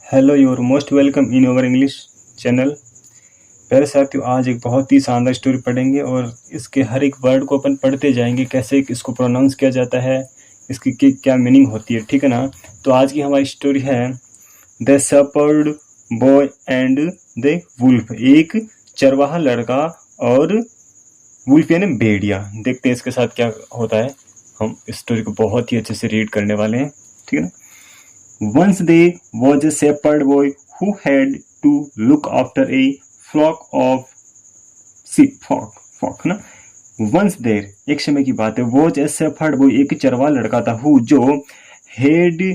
Hello, your most welcome in our English channel. प्यारे साथियों, आज एक बहुत ही शानदार स्टोरी पढ़ेंगे और इसके हर एक वर्ड को अपन पढ़ते जाएंगे, कैसे इसको प्रोनाउंस किया जाता है, इसकी क्या मीनिंग होती है, ठीक है ना। तो आज की हमारी स्टोरी है the shepherd boy and the wolf. एक चरवाहा लड़का और वुल्फ यानी भेड़िया। देखते हैं इसके साथ क्या होता है। हम इस स्टोरी को बहुत ही अच्छे से रीड करने वाले हैं, ठीक है ना। Once there was a shepherd boy who had to look after a flock of sheep. Flock ना। Once there एक समय की बात है। was a shepherd boy एक चरवाहा लड़का था, who जो had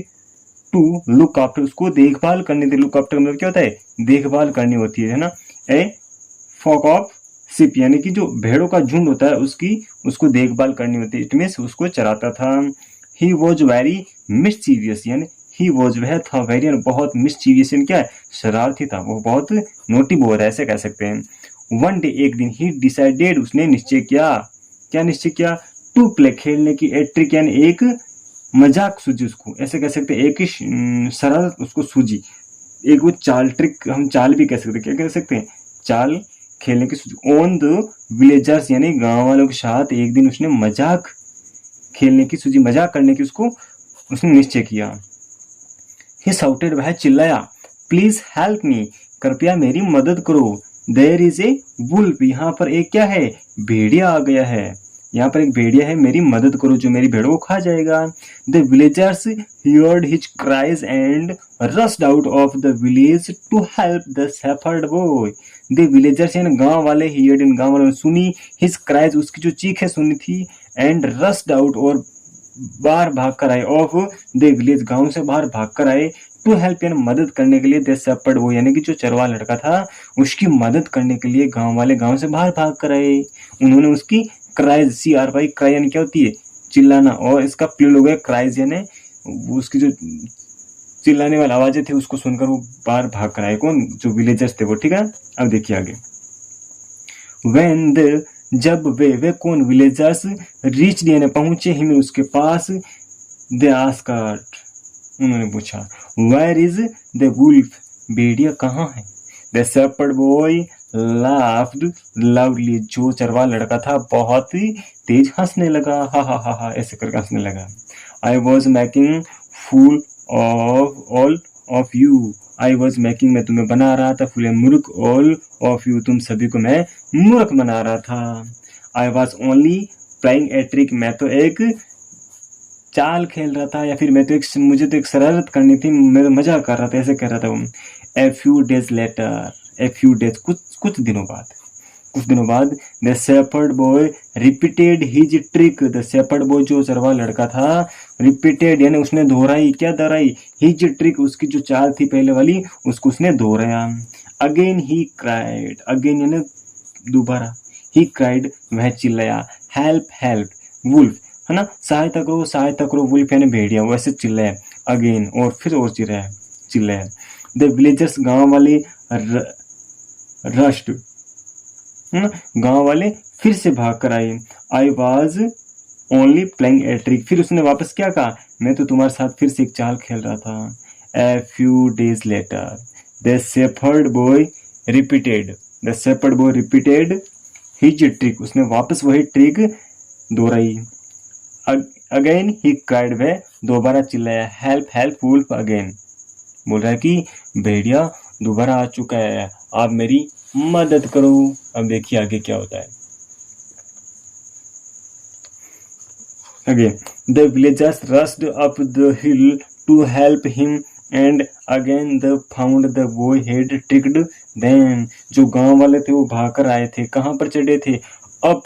to look after उसको देखभाल करनी थी। look after मतलब क्या होता है, देखभाल करनी होती है ना। a flock of sheep यानी कि जो भेड़ों का झुंड होता है उसको देखभाल करनी होती है। इट मीन्स उसको चराता था। he was very mischievous यानी ही वॉज वह था वेरी बहुत मिसचीवियस क्या है, शरारती था, वो बहुत नोटी बॉय था, ऐसे कह सकते हैं। वन डे एक दिन ही डिसाइडेड उसने निश्चय किया। क्या निश्चय किया? टू प्ले खेलने की। ए ट्रिक यानी एक मजाक सूझी उसको, ऐसे कह सकते हैं, एक शरारत उसको सूझी, एक वो चाल, ट्रिक हम चाल भी कह सकते हैं। क्या कह सकते हैं? चाल खेलने की सूझी। ऑन द विलेजर्स यानी गांव वालों के साथ एक दिन उसने मजाक खेलने की सूझी, मजाक करने की उसने निश्चय किया। He shouted, वह चिल्लाया, प्लीज हेल्प मी, कृपया मेरी मदद करो। देयर इज ए वुल्फ, यहाँ पर एक क्या है, भेड़िया आ गया है। यहाँ पर एक भेड़िया है, मेरी मदद करो जो मेरी भेड़ों को खा जाएगा। The villagers heard his cries and rushed out of the village to help the shepherd boy. The villagers यानी गांव वाले, heard इन गांव वालों ने सुनी, his cries उसकी जो चीखें सुनी थी, and rushed out और बाहर भाग कर आए, ऑफ द विलेज गांव से बाहर भाग कर आए, टू हेल्प यानी मदद करने के लिए, द शेपर्ड वो यानी कि जो चरवाहा लड़का था उसकी मदद करने के लिए गांव वाले गांव से बाहर भाग कर आए। उन्होंने उसकी क्राइज, CRY क्राई यानी क्या होती है, चिल्लाना, और इसका प्लूरल हो गया क्राइज यानी उसकी जो चिल्लाने वाली आवाजें थी उसको सुनकर वो बाहर भाग कर आए। कौन? जो विलेजर्स थे वो, ठीक है। अब देखिए आगे। व्हेन द जब वे कौन, विलेजर्स रीच यानी पहुंचे, हिम उसके पास, दे आस्क्ड उन्होंने पूछा, वेयर इज द वुल्फ, भेड़िया कहाँ है। The shepherd boy laughed loudly, जो चरवाहा लड़का था बहुत तेज हंसने लगा, हा हा हा हा ऐसे करके हंसने लगा। I was making fool of all of you, I was making मैं तुम्हें बना रहा था, फुल मूर्ख, ऑल ऑफ यू तुम सभी को मैं मूर्ख बना रहा था। I was only playing a trick, मैं तो एक चाल खेल रहा था, या फिर मुझे तो एक शरारत करनी थी, मैं तो मजा कर रहा था, ऐसे कह रहा था वो। A few days later, a few days कुछ दिनों बाद the shepherd boy repeated his trick, the shepherd boy जो चरवाहा लड़का था, रिपीटेड यानी उसने दोहराई, क्या दोहराई, हिज ट्रिक उसकी जो चाल थी पहले वाली उसको उसने दोहराया। अगेन ही क्राइड, अगेन यानी दोबारा, ही क्राइड वह चिल्लाया, हेल्प हेल्प वुल्फ है ना, सहायता करो, वुल्फ यानी भेड़िया, वो ऐसे चिल्लाया। अगेन और फिर और चिल्लाया। द विलेजर्स गांव वाले रश्ड है ना, गांव वाले फिर से भाग कर आए। I was only playing a trick, फिर उसने वापस क्या कहा, मैं तो तुम्हारे साथ फिर से एक चाल खेल रहा था। A few days later the shepherd boy repeated his trick, उसने वापस वही ट्रिक दोहराई। अगेन ही क्राइड, वह दोबारा चिल्लाया, हेल्प हेल्प वुल्फ अगेन, बोल रहा है कि भेड़िया दोबारा आ चुका है, आप मेरी मदद करो। अब देखिए आगे क्या होता है। Again the villagers rushed up the hill to help him and again the found the boy had tricked them, जो गांव वाले थे वो भाग कर आए थे, कहां पर चढ़े थे, अप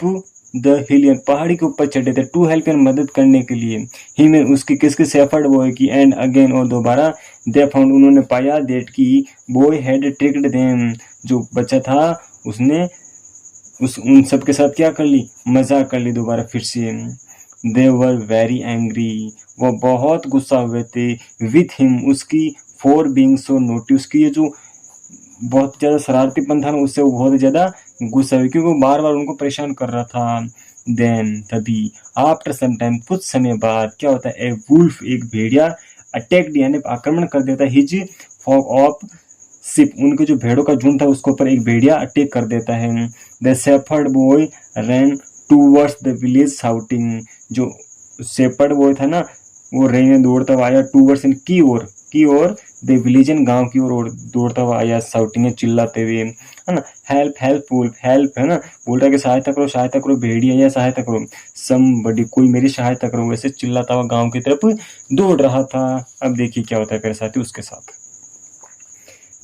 द हिल पहाड़ी के ऊपर चढ़े थे, टू हेल्प एंड मदद करने के लिए, ही में उसकी किसके, शेपर्ड बॉय की, एंड अगेन और दोबारा, दे फाउंड उन्होंने पाया, दैट की बॉय हैड ट्रिक्ड देम, जो बच्चा था उसने उन सब के साथ क्या कर ली, मजाक कर ली दोबारा फिर से। दे वर वेरी एंग्री, वो बहुत गुस्सा हुए थे, विथ हिम उसकी, फॉर बीइंग सो नोटी, उसकी ये जो बहुत ज्यादा शरारतीपन था ना उससे वो बहुत ज्यादा गुस्सा हुई, क्योंकि वो बार बार उनको परेशान कर रहा था। देन तभी, आफ्टर सम टाइम कुछ समय बाद क्या होता है, ए वुल्फ एक भेड़िया, अटैक्ड यानी आक्रमण कर देता है, हिज फ्लॉक ऑफ शिप, उनके जो भेड़ों का झुंड था उसके ऊपर एक भेड़िया अटैक कर देता है। The shepherd boy rain towards the village shouting, जो शेफर्ड बॉय था ना वो रेने दौड़ता हुआ आया टूवर्ड्स इन की ओर द विलेजन गांव की ओर दौड़ता हुआ आया, शाउटिंग चिल्लाते हुए, है ना। हेल्प हेल्प वुल्फ, हेल्प है ना, बोल रहा है कि सहायता करो भेड़िया या सहायता करो, समबडी कोई मेरी सहायता करो, वैसे चिल्लाता हुआ गांव की तरफ दौड़ रहा था। अब देखिए क्या होता है मेरे साथी उसके साथ।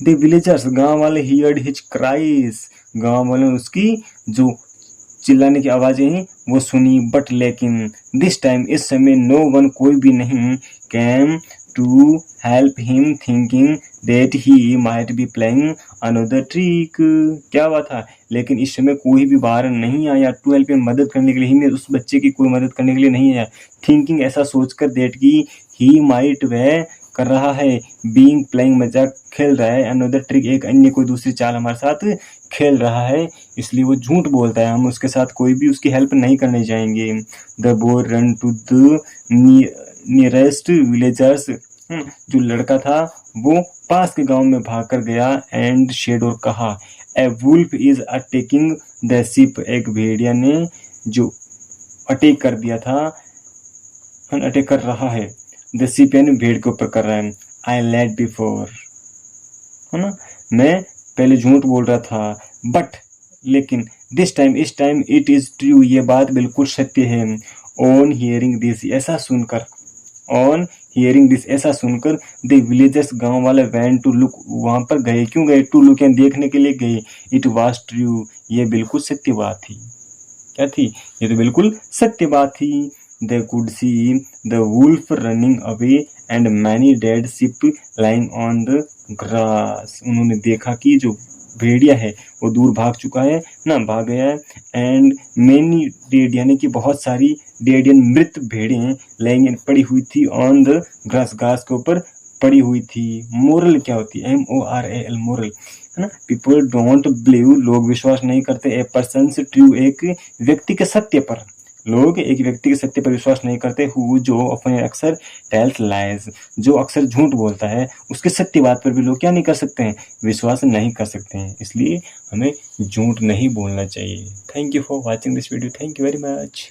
द विलेजर्स, गांव वाले हियर्ड हिज क्राइज, गांव वाले उसकी जो चिल्लाने की आवाजें हैं वो सुनी, बट लेकिन दिस टाइम, इस समय, नो वन, कोई भी नहीं, came to help him thinking that he might be playing another trick. क्या बात है, लेकिन इस समय कोई भी बाहर नहीं आया टू हेल्प हिम, मदद करने के लिए, ही उस बच्चे की कोई मदद करने के लिए नहीं आया, थिंकिंग ऐसा सोचकर दैट की ही माइट वह कर रहा है, बीइंग प्लेइंग मजाक खेल रहा है, अनदर ट्रिक एक अन्य कोई दूसरी चाल हमारे साथ खेल रहा है, इसलिए वो झूठ बोलता है, हम उसके साथ कोई भी उसकी हेल्प नहीं करने जाएंगे। The boy run to the nearest villagers, जो लड़का था वो पास के गांव में भाग कर गया, एंड शेड और कहा, a wolf is attacking the sheep, एक भेड़िया ने जो अटैक कर दिया था, अटैक कर रहा है, द शिप यानी भेड़ के ऊपर कर रहा है, आई लेट बिफोर, है ना, मैं पहले झूठ बोल रहा था, बट लेकिन दिस टाइम, इस टाइम, इट इज ट्रू, ये बात बिल्कुल सत्य है, ऑन हियरिंग दिस, ऐसा सुनकर, ऑन हियरिंग दिस, ऐसा सुनकर, द विलेजर्स, गांव वाले, वैन टू लुक, वहां पर गए, क्यों गए, टू लुक, देखने के लिए गए, इट वाज ट्रू, ये बिल्कुल सत्य बात थी, क्या थी, ये तो बिल्कुल सत्य बात थी। They could see the wolf running away and many dead sheep lying on the grass. उन्होंने देखा कि जो भेड़िया है वो दूर भाग चुका है ना, भाग गया है, एंड many dead यानी कि बहुत सारी dead यानी मृत भेड़ें lying पड़ी हुई थी on the grass, घास के ऊपर पड़ी हुई थी। मोरल क्या होती है, MORAL, मोरल, है ना। पीपल डोंट बिलीव, लोग विश्वास नहीं करते, ए पर्सन ट्रू, एक व्यक्ति के सत्य पर, लोग एक व्यक्ति के सत्य पर विश्वास नहीं करते, हु, जो अपने अक्सर टेल्स लाइज, जो अक्सर झूठ बोलता है, उसके सत्य बात पर भी लोग क्या नहीं कर सकते हैं, विश्वास नहीं कर सकते हैं, इसलिए हमें झूठ नहीं बोलना चाहिए। Thank you for watching this video, thank you very much.